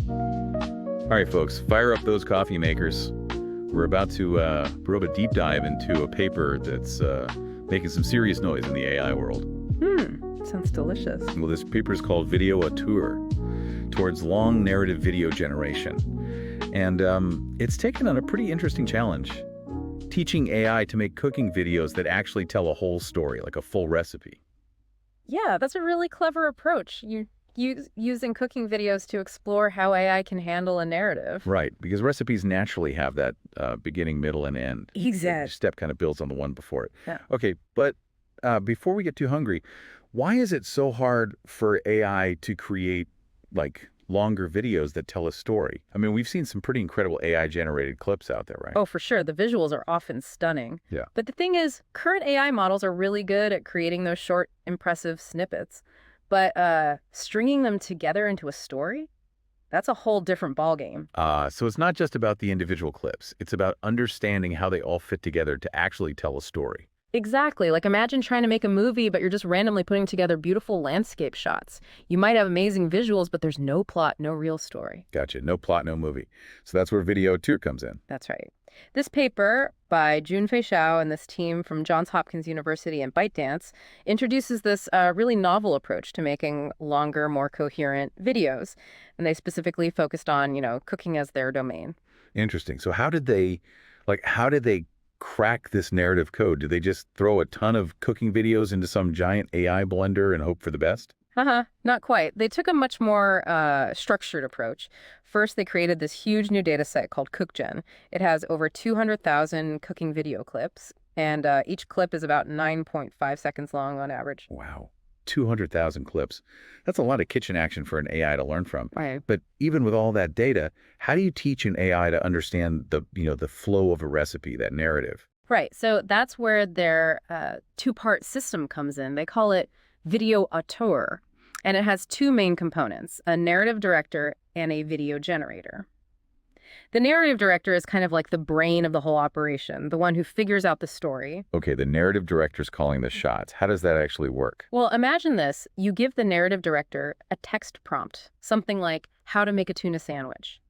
All right, folks, fire up those coffee makers. We're about to probe a deep dive into a paper that's making some serious noise in the AI world. Sounds delicious. Well, this paper is called VideoAuteur, towards long narrative video generation. And it's taken on a pretty interesting challenge, teaching AI to make cooking videos that actually tell a whole story, like a full recipe. Yeah, that's a really clever approach. You using cooking videos to explore how AI can handle a narrative. Right, because recipes naturally have that beginning, middle, and end. Exactly. Each step kind of builds on the one before it. Yeah. Okay, but before we get too hungry, why is it so hard for AI to create, like, longer videos that tell a story? I mean, we've seen some pretty incredible AI-generated clips out there, right? Oh, for sure. The visuals are often stunning. Yeah. But the thing is, current AI models are really good at creating those short, impressive snippets. But stringing them together into a story, that's a whole different ballgame. So it's not just about the individual clips. It's about understanding how they all fit together to actually tell a story. Exactly. Like imagine trying to make a movie, but you're just randomly putting together beautiful landscape shots. You might have amazing visuals, but there's no plot, no real story. Gotcha. No plot, no movie. So that's where VideoAuteur comes in. That's right. This paper by Junfei Xiao and this team from Johns Hopkins University and ByteDance introduces this really novel approach to making longer, more coherent videos. And they specifically focused on, cooking as their domain. Interesting. So how did they crack this narrative code? Did they just throw a ton of cooking videos into some giant AI blender and hope for the best? Not quite. They took a much more structured approach. First, they created this huge new data set called CookGen. It has over 200,000 cooking video clips, and each clip is about 9.5 seconds long on average. Wow. 200,000 clips. That's a lot of kitchen action for an AI to learn from. Right. But even with all that data, how do you teach an AI to understand the flow of a recipe, that narrative? Right. So that's where their two-part system comes in. They call it VideoAuteur, and it has two main components, a narrative director and a video generator. The narrative director is kind of like the brain of the whole operation, the one who figures out the story. Okay, the narrative director's calling the shots. How does that actually work? Well, imagine this. You give the narrative director a text prompt, something like how to make a tuna sandwich.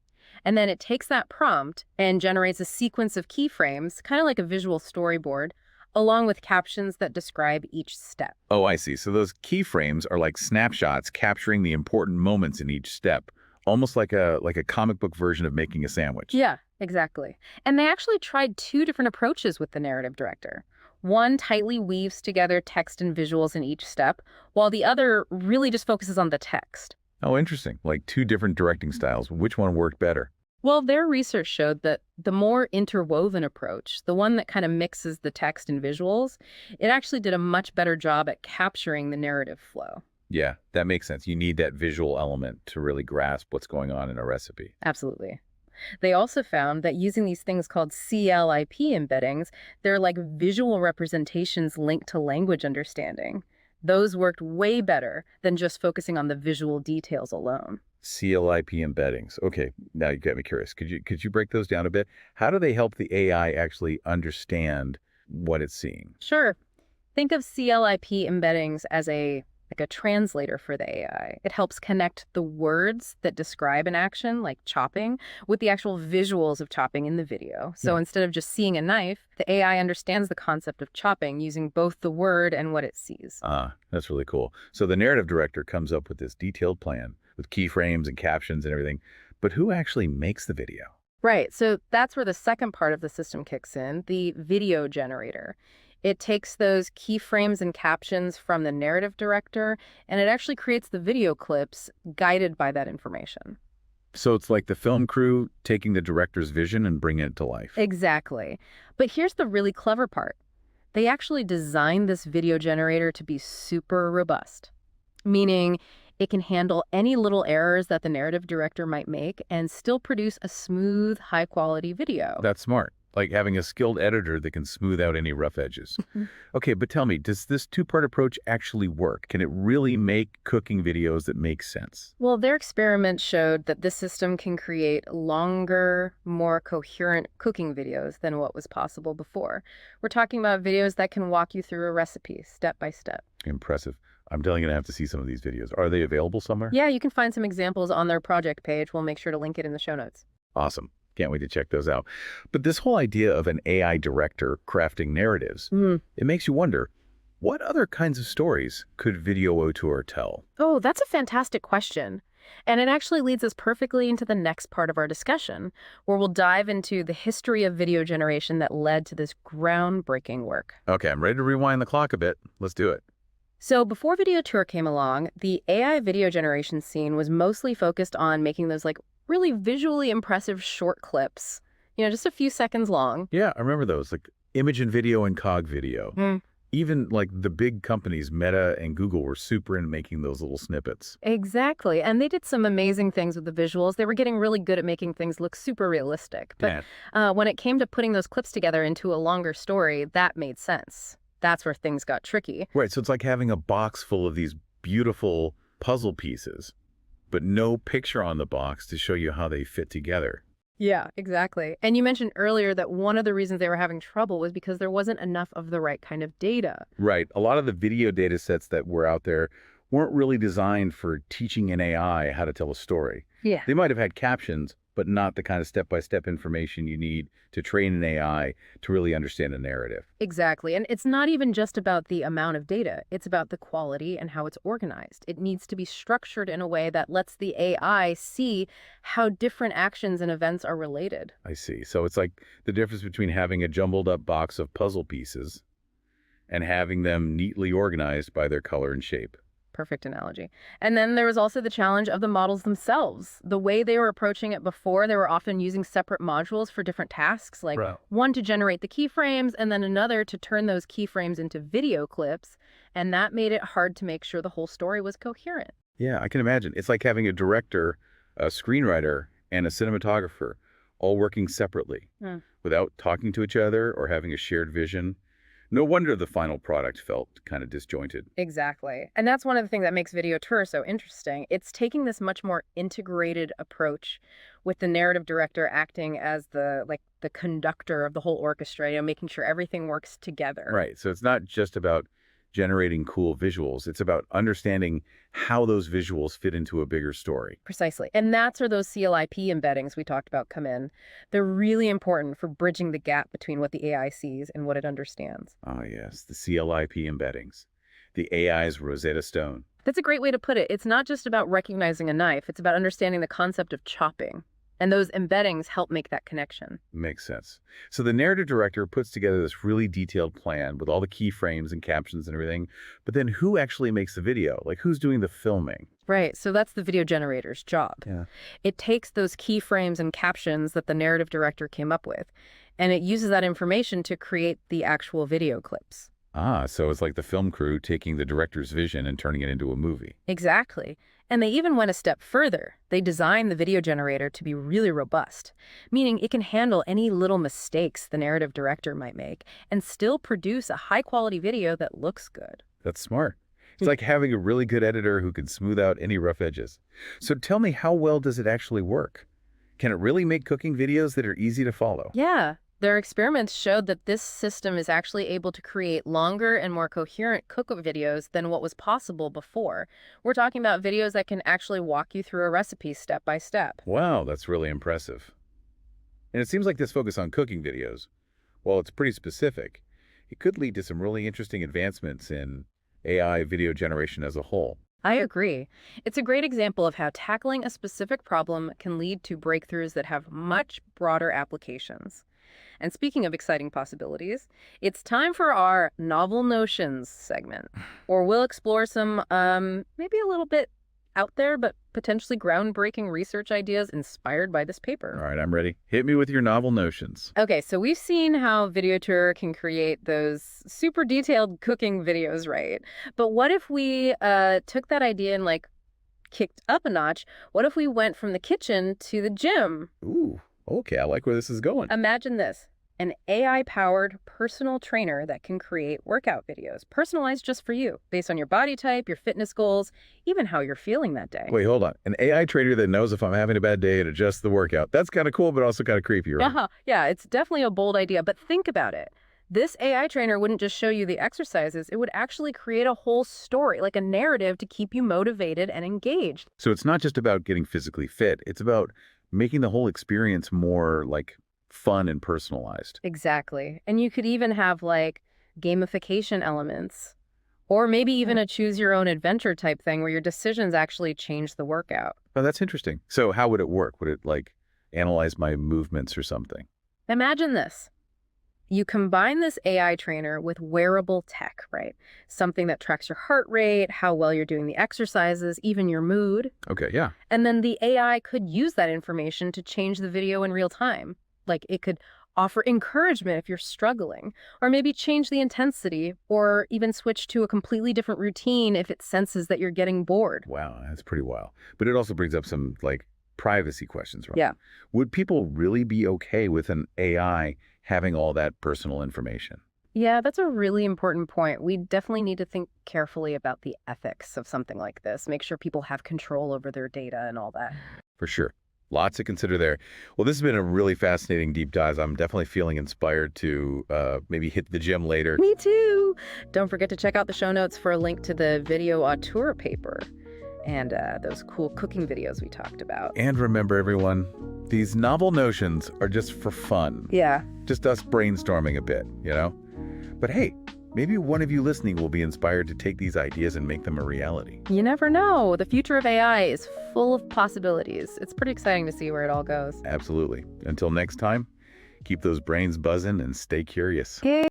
And then it takes that prompt and generates a sequence of keyframes, kind of like a visual storyboard, along with captions that describe each step. Oh, I see. So those keyframes are like snapshots capturing the important moments in each step, almost like a comic book version of making a sandwich. Yeah, exactly. And they actually tried two different approaches with the narrative director. One tightly weaves together text and visuals in each step, while the other really just focuses on the text. Oh, interesting. Like two different directing styles. Which one worked better? Well, their research showed that the more interwoven approach, the one that kind of mixes the text and visuals, it actually did a much better job at capturing the narrative flow. Yeah, that makes sense. You need that visual element to really grasp what's going on in a recipe. Absolutely. They also found that using these things called CLIP embeddings, they're like visual representations linked to language understanding. Those worked way better than just focusing on the visual details alone. CLIP embeddings. Okay, now you got me curious. Could you break those down a bit? How do they help the AI actually understand what it's seeing? Sure. Think of CLIP embeddings as a translator for the AI. It helps connect the words that describe an action, like chopping, with the actual visuals of chopping in the video. So instead of just seeing a knife, the AI understands the concept of chopping using both the word and what it sees. That's really cool. So the narrative director comes up with this detailed plan with keyframes and captions and everything, but who actually makes the video? Right. So that's where the second part of the system kicks in, the video generator. It takes those keyframes and captions from the narrative director, and it actually creates the video clips guided by that information. So it's like the film crew taking the director's vision and bringing it to life. Exactly. But here's the really clever part. They actually designed this video generator to be super robust, meaning it can handle any little errors that the narrative director might make and still produce a smooth, high-quality video. That's smart. Like having a skilled editor that can smooth out any rough edges. Okay, but tell me, does this two-part approach actually work? Can it really make cooking videos that make sense? Well, their experiment showed that this system can create longer, more coherent cooking videos than what was possible before. We're talking about videos that can walk you through a recipe step by step. Impressive. I'm definitely going to have to see some of these videos. Are they available somewhere? Yeah, you can find some examples on their project page. We'll make sure to link it in the show notes. Awesome. Can't wait to check those out. But this whole idea of an AI director crafting narratives, it makes you wonder, what other kinds of stories could VideoAuteur tell? Oh, that's a fantastic question. And it actually leads us perfectly into the next part of our discussion, where we'll dive into the history of video generation that led to this groundbreaking work. Okay, I'm ready to rewind the clock a bit. Let's do it. So before VideoAuteur came along, the AI video generation scene was mostly focused on making those really visually impressive short clips, just a few seconds long. Yeah, I remember those, like image and video and cog video. Even like the big companies, Meta and Google, were super into making those little snippets. Exactly. And they did some amazing things with the visuals. They were getting really good at making things look super realistic. But when it came to putting those clips together into a longer story, that made sense. That's where things got tricky. Right, so it's like having a box full of these beautiful puzzle pieces, but no picture on the box to show you how they fit together. Yeah, exactly. And you mentioned earlier that one of the reasons they were having trouble was because there wasn't enough of the right kind of data. Right. A lot of the video data sets that were out there weren't really designed for teaching an AI how to tell a story. Yeah. They might have had captions, but not the kind of step-by-step information you need to train an AI to really understand a narrative. Exactly. And it's not even just about the amount of data. It's about the quality and how it's organized. It needs to be structured in a way that lets the AI see how different actions and events are related. I see. So it's like the difference between having a jumbled up box of puzzle pieces and having them neatly organized by their color and shape. Perfect analogy. And then there was also the challenge of the models themselves. The way they were approaching it before, they were often using separate modules for different tasks, like one to generate the keyframes and then another to turn those keyframes into video clips. And that made it hard to make sure the whole story was coherent. Yeah, I can imagine. It's like having a director, a screenwriter, and a cinematographer all working separately without talking to each other or having a shared vision. No wonder the final product felt kind of disjointed. Exactly. And that's one of the things that makes VideoAuteur so interesting. It's taking this much more integrated approach with the narrative director acting as the conductor of the whole orchestra, making sure everything works together. Right. So it's not just about generating cool visuals. It's about understanding how those visuals fit into a bigger story. Precisely. And that's where those CLIP embeddings we talked about come in. They're really important for bridging the gap between what the AI sees and what it understands. Ah, yes, the CLIP embeddings, the AI's Rosetta Stone. That's a great way to put it. It's not just about recognizing a knife. It's about understanding the concept of chopping. And those embeddings help make that connection. Makes sense. So the narrative director puts together this really detailed plan with all the keyframes and captions and everything. But then who actually makes the video? Like, who's doing the filming? Right. So that's the video generator's job. Yeah. It takes those keyframes and captions that the narrative director came up with, and it uses that information to create the actual video clips. Ah, so it's like the film crew taking the director's vision and turning it into a movie. Exactly. And they even went a step further. They designed the video generator to be really robust, meaning it can handle any little mistakes the narrative director might make and still produce a high-quality video that looks good. That's smart. It's like having a really good editor who can smooth out any rough edges. So tell me, how well does it actually work? Can it really make cooking videos that are easy to follow? Yeah. Their experiments showed that this system is actually able to create longer and more coherent cook-up videos than what was possible before. We're talking about videos that can actually walk you through a recipe step by step. Wow, that's really impressive. And it seems like this focus on cooking videos, while it's pretty specific, it could lead to some really interesting advancements in AI video generation as a whole. I agree. It's a great example of how tackling a specific problem can lead to breakthroughs that have much broader applications. And speaking of exciting possibilities, it's time for our Novel Notions segment, or we'll explore some, maybe a little bit out there, but potentially groundbreaking research ideas inspired by this paper. All right, I'm ready. Hit me with your novel notions. Okay, so we've seen how VideoAuteur can create those super detailed cooking videos, right? But what if we took that idea and kicked up a notch? What if we went from the kitchen to the gym? Ooh. Okay, I like where this is going. Imagine this, an AI-powered personal trainer that can create workout videos, personalized just for you, based on your body type, your fitness goals, even how you're feeling that day. Wait, hold on. An AI trainer that knows if I'm having a bad day and adjusts the workout. That's kind of cool, but also kind of creepy, right? Yeah, it's definitely a bold idea, but think about it. This AI trainer wouldn't just show you the exercises, it would actually create a whole story, like a narrative to keep you motivated and engaged. So it's not just about getting physically fit. It's about making the whole experience more like fun and personalized. Exactly. And you could even have like gamification elements, or maybe even a choose your own adventure type thing where your decisions actually change the workout. Oh, that's interesting. So how would it work? Would it like analyze my movements or something? Imagine this. You combine this AI trainer with wearable tech, right? Something that tracks your heart rate, how well you're doing the exercises, even your mood. Okay, yeah. And then the AI could use that information to change the video in real time. Like it could offer encouragement if you're struggling, or maybe change the intensity, or even switch to a completely different routine if it senses that you're getting bored. Wow, that's pretty wild. But it also brings up some like privacy questions, right? Yeah. Would people really be okay with an AI having all that personal information? Yeah, that's a really important point. We definitely need to think carefully about the ethics of something like this, make sure people have control over their data and all that. For sure. Lots to consider there. Well, this has been a really fascinating deep dive. I'm definitely feeling inspired to maybe hit the gym later. Me too. Don't forget to check out the show notes for a link to the VideoAuteur paper and those cool cooking videos we talked about. And remember, everyone, these novel notions are just for fun. Yeah. Just us brainstorming a bit, you know? But hey, maybe one of you listening will be inspired to take these ideas and make them a reality. You never know. The future of AI is full of possibilities. It's pretty exciting to see where it all goes. Absolutely. Until next time, keep those brains buzzing and stay curious. Okay.